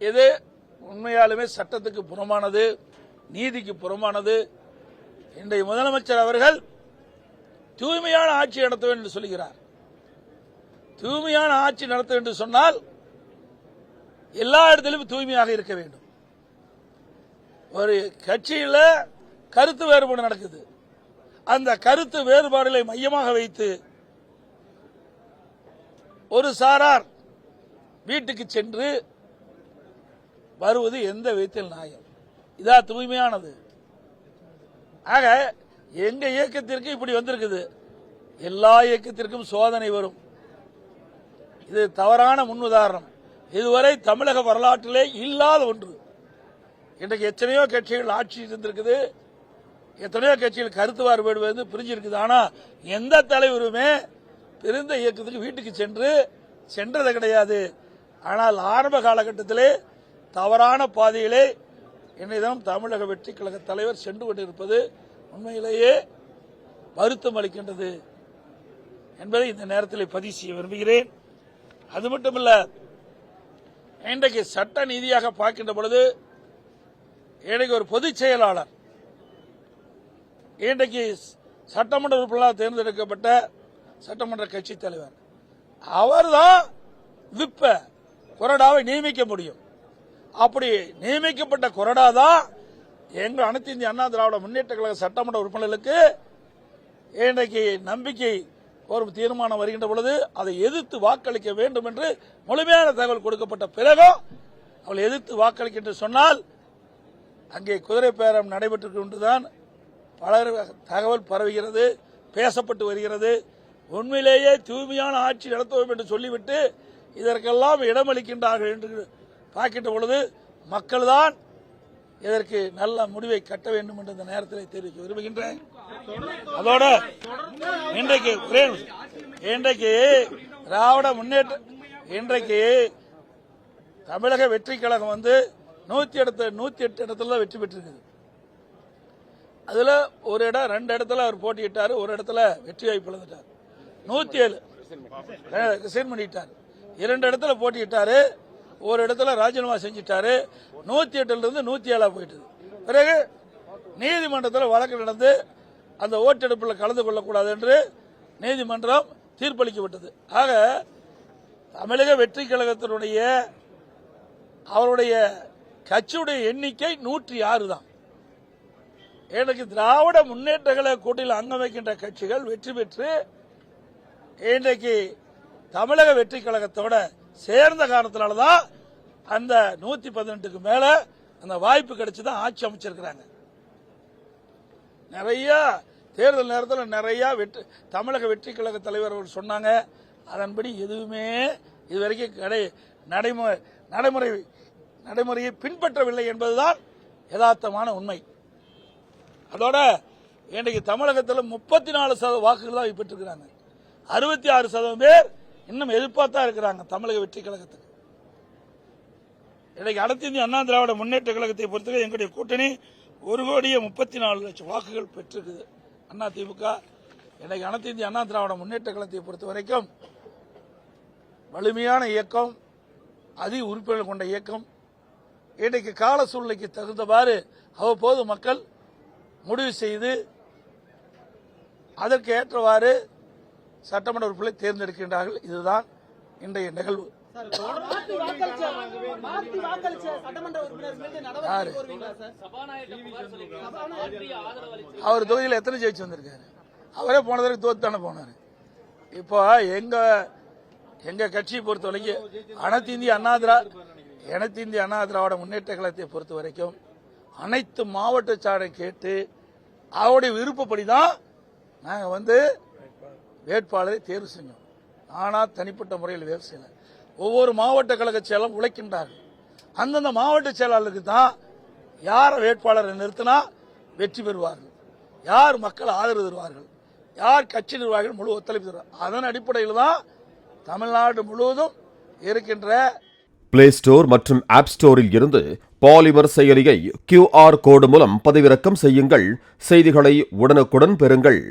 இது உண்மையாலுமே சட்டத்துக்கு புறமானது, நீதிக்கு புறமானது. இன்றைய முதலமைச்சர் அவர்கள் தூய்மையான ஆட்சி நடத்த வேண்டும் என்று சொல்கிறார். தூய்மையான ஆட்சி நடத்த வேண்டும் என்று சொன்னால் எல்லா இடத்திலும் தூய்மையாக இருக்க வேண்டும். ஒரு கட்சியில் கருத்து வேறுபாடு நடக்குது. அந்த கருத்து வேறுபாடுகளை மையமாக வைத்து ஒரு சாரார் வீட்டுக்கு சென்று வருவது எந்த விதத்தில் நியாயம்? இதா தூய்மையானது? ஆக எங்க இயக்கத்திற்கு இப்படி வந்திருக்குது. எல்லா இயக்கத்திற்கும் சோதனை வரும். இது தவறான முன்னுதாரணம். இதுவரை தமிழக வரலாற்றிலே இல்லாத ஒன்று. இன்றைக்கு எத்தனையோ கட்சிகள் ஆட்சி இருந்திருக்குது, எத்தனையோ கட்சிகள் கருத்து வேறுபாடு பிரிஞ்சிருக்குது. ஆனா எந்த தலைவருமே பிரிந்த இயக்கத்துக்கு வீட்டுக்கு சென்றது கிடையாது. ஆனால் ஆரம்ப காலகட்டத்திலே தவறான பாதையிலே இன்றைய தமிழக வெற்றி கழக தலைவர் சென்று கொண்டிருப்பது உண்மையிலேயே வருத்தம் அளிக்கின்றது என்பதை இந்த நேரத்தில் பதிவு செய்ய விரும்புகிறேன். அது மட்டுமல்ல, இன்றைக்கு சட்ட நீதியாக பார்க்கின்ற பொழுது இன்றைக்கு ஒரு பொதுச் செயலாளர், இன்றைக்கு சட்டமன்ற உறுப்பினராக தேர்ந்தெடுக்கப்பட்ட சட்டமன்ற கட்சி தலைவர், அவர்தான் விப்ப கொறடாவை நியமிக்க முடியும். அப்படி நியமிக்கப்பட்ட கொறடா தான் எங்கள் அனைத்து இந்திய அண்ணா திராவிட முன்னேற்ற கழக சட்டமன்ற உறுப்பினர்களுக்கு இன்றைக்கு நம்பிக்கை ஒரு தீர்மானம் வருகின்ற பொழுது அதை எதிர்த்து வாக்களிக்க வேண்டும் என்று முழுமையான தகவல் கொடுக்கப்பட்ட பிறகும் அவள் எதிர்த்து வாக்களிக்க என்று சொன்னால் அங்கே குதிரை பேரம் நடைபெற்றுதான் பல தகவல் பரவுகிறது, பேசப்பட்டு வருகிறது. உண்மையிலேயே தூய்மையான ஆட்சி நடத்துவோம் என்று சொல்லிவிட்டு இதற்கெல்லாம் இடமளிக்கின்றார்கள் என்று பார்க்கின்ற பொழுது மக்கள் தான் இதற்கு நல்ல முடிவை கட்ட வேண்டும் என்று இந்த நேரத்தில் தெரிவிக்க விரும்புகின்றேன். அதோட இன்றைக்கு திராவிட முன்னேற்ற இன்றைக்கு தமிழக வெற்றி கழகம் 108 இடத்துல வெற்றி பெற்றிருக்குது. அதுல ஒரு இடம் 2 இடத்துல அவர் போட்டியிட்டார், ஒரு இடத்துல வெற்றி வாய்ப்பு இழந்துட்டார். 107 ரிசைன் பண்ணிட்டார். 2 இடத்துல போட்டியிட்டாரு, ஒரு இடத்துல ராஜினாமா செஞ்சிட்டாரு. 108 இருந்து 107 போயிட்டு பிறகு நீதிமன்றத்தில் வழக்கு நடந்து அந்த ஓட்டெடுப்பில் கலந்து கொள்ளக்கூடாது என்று நீதிமன்றம் தீர்ப்பளிக்கப்பட்டது. ஆக தமிழக வெற்றி கழகத்தினுடைய அவருடைய கட்சியுடைய எண்ணிக்கை 106 தான். எனக்கு திராவிட முன்னேற்ற கழக கூட்டணியில் அங்கம் வைக்கின்ற கட்சிகள் வெற்றி பெற்று இன்றைக்கு தமிழக வெற்றி கழகத்தோட சேர்ந்த காரணத்தினால்தான் அந்த 118க்கு மேல அந்த வாய்ப்பு கிடைச்சுதான் ஆட்சி அமைச்சிருக்கிறாங்க. நிறைய தேர்தல் நேரத்தில் நிறைய தமிழக வெற்றி கழக தலைவர் அவர் சொன்னாங்க. அதன்படி எதுவுமே இதுவரைக்கும் நடைமுறையை பின்பற்றவில்லை என்பதுதான் யதார்த்தமான உண்மை. அதோட இன்றைக்கு தமிழகத்தில் 34% வாக்குகள் தான் பெற்றிருக்கிறாங்க. 66% பேர் இன்னும் எதிர்பார்த்தா இருக்கிறாங்க தமிழக வெற்றி கழகத்துக்கு. இன்றைக்கு அனைத்து இந்திய அண்ணா திராவிட முன்னேற்ற கழகத்தை பொறுத்தவரை எங்களுடைய கூட்டணி 1,34,00,000 வாக்குகள் பெற்றிருக்குது. அண்ணா திமுக இன்றைக்கு அனைத்து இந்திய அண்ணா திராவிட முன்னேற்ற கழகத்தை பொறுத்த வரைக்கும் வலிமையான இயக்கம், அதிக உறுப்பினர்கள் கொண்ட இயக்கம். இன்றைக்கு கால சூழ்நிலைக்கு தகுந்தவாறு அவ்வப்போது மக்கள் முடிவு செய்து அதற்கு ஏற்றவாறு சட்டமன்ற உறுப்பினர்களை தேர்ந்தெடுக்கின்றார்கள். இதுதான் இன்றைய நிகழ்வு. அவர் தொகுதியில் எத்தனை ஜெயிச்சு வந்திருக்காரு? அவரே போன தடவை தோத்து தானே போனாரு. இப்போ எங்க கட்சியை பொறுத்த வரைக்கும் அனைத்து இந்திய அண்ணா திராவிட முன்னேற்ற கழகத்தை பொறுத்த வரைக்கும் அனைத்து மாவட்ட சாடை கேட்டு அவருடைய விருப்பப்படிதான் நாங்க வேட்பாளரை தேர்வு செஞ்சோம். ஆனா தனிப்பட்ட முறையில் வேறு செய்யல. ஒவ்வொரு மாவட்ட கழக செயலும் உழைக்கின்றார்கள். அந்தந்த மாவட்ட செயலாளருக்கு தான் யார் வேட்பாளரை நிறுத்தினா வெற்றி பெறுவார்கள், யார் மக்கள் ஆதரவு தருவார்கள், யார் கட்சி நிர்வாகிகள் முழு ஒத்துழைப்பு தருவார்கள். அதன் அடிப்படையில் தான் தமிழ்நாடு முழுவதும் இருக்கின்ற பிளே ஸ்டோர் மற்றும் ஆப் ஸ்டோரில் இருந்து பாலிமர் செயலியை QR கோடு மூலம் பதிவிறக்கம் செய்யுங்கள். செய்திகளை உடனுக்குடன் பெறுங்கள்.